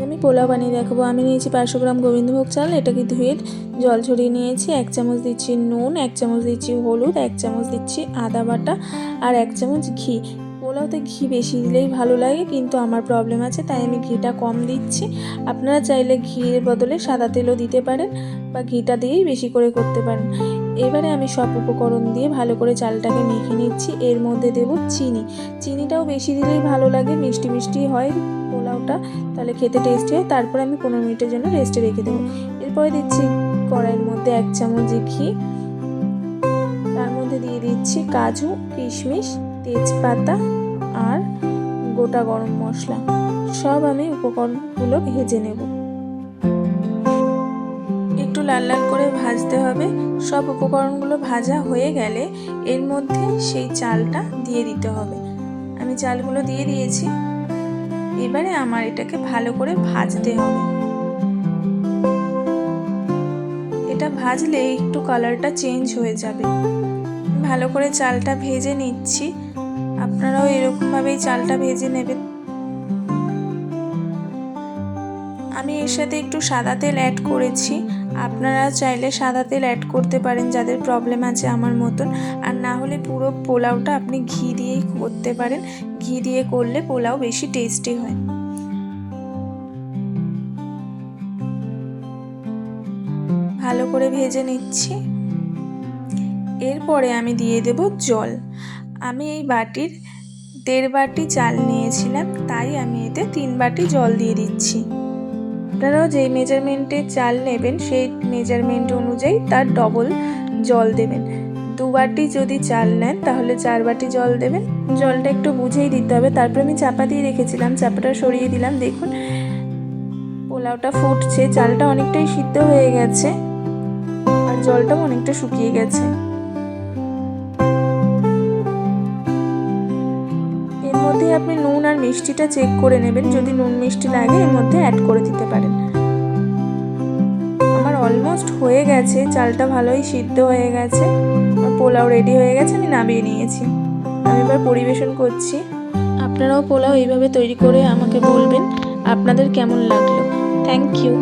আমি পোলাও বানিয়ে দেখাবো। আমি নিয়েছি 500 গ্রাম গোবিন্দভোগ চাল, এটাকে ধুয়ে জল ঝরিয়ে নিয়েছি। 1 চামচ দিচ্ছি নুন, 1 চামচ দিচ্ছি হলুদ, 1 চামচ দিচ্ছি আদা বাটা আর 1 চামচ ঘি। পোলাওতে ঘি বেশি দিলেই ভালো লাগে, কিন্তু আমার প্রবলেম আছে তাই আমি ঘিটা কম দিচ্ছি। আপনারা চাইলে ঘির বদলে সাদা তেলও দিতে পারেন বা ঘিটা দিয়েই বেশি করে করতে পারেন। এবারে আমি সব উপকরণ দিয়ে ভালো করে চালটাকে মেখে নিচ্ছি। এর মধ্যে দেব চিনি। চিনিটাও বেশি দিলেই ভালো লাগে, মিষ্টি মিষ্টি হয় পোলাওটা, তাহলে খেতে টেস্টি হয়। তারপর আমি 15 মিনিটের জন্য রেস্টে রেখে দেবো। এরপরে দিচ্ছি কড়াইয়ের মধ্যে 1 চামচ ঘি, তার মধ্যে দিয়ে দিচ্ছি কাজু, কিশমিশ, তেজপাতা আর গোটা গরম মশলা। সব আমি উপকরণগুলো ভেজে নেব। একটু লাল লাল করে ভাজতে হবে। সব উপকরণগুলো ভাজা হয়ে গেলে এর মধ্যে সেই চালটা দিয়ে দিতে হবে। আমি চালগুলো দিয়ে দিয়েছি। এবারে আমার এটাকে ভালো করে ভাজতে হবে। এটা ভাজলে একটু কালারটা চেঞ্জ হয়ে যাবে। ভালো করে চালটা ভেজে নিচ্ছি। আপনারাও এরকমভাবেই চালটা ভেজে নেবেন। আমি এর সাথে একটু সাদা তেল অ্যাড করেছি। আপনারা চাইলে সাদা তেল অ্যাড করতে পারেন যাদের প্রবলেম আছে আমার মতন, আর না হলে পুরো পোলাওটা আপনি ঘি দিয়েই করতে পারেন। ঘি দিয়ে করলে পোলাও বেশি টেস্টি হয়। ভালো করে ভেজে নিচ্ছি। এরপরে আমি দিয়ে দেব জল। আমি এই বাটির 1.5 বাটি চাল নিয়েছিলাম, তাই আমি এতে 3 বাটি জল দিয়ে দিচ্ছি। আপনারাও যেই মেজারমেন্টে চাল নেবেন সেই মেজারমেন্ট অনুযায়ী তার ডবল জল দেবেন। 2 বাটি যদি চাল নেন তাহলে 4 বাটি জল দেবেন। জলটা একটু বুঝেই দিতে হবে। তারপর আমি চাপা দিয়ে রেখেছিলাম, চাপাটা সরিয়ে দিলাম। দেখুন পোলাওটা ফুটছে, চালটা অনেকটাই সিদ্ধ হয়ে গেছে আর জলটাও অনেকটা শুকিয়ে গেছে। এর মধ্যে আপনি নুন আর মিষ্টিটা চেক করে নেবেন, যদি নুন মিষ্টি লাগে এর মধ্যে অ্যাড করে দিতে পারেন। আমার অলমোস্ট হয়ে গেছে, চালটা ভালোই সিদ্ধ হয়ে গেছে, পোলাও রেডি হয়ে গেছে, আমি নামিয়ে নিয়েছি। আমি এবার পরিবেশন করছি। আপনারাও পোলাও এইভাবে তৈরি করে আমাকে বলবেন আপনাদের কেমন লাগলো। Thank you.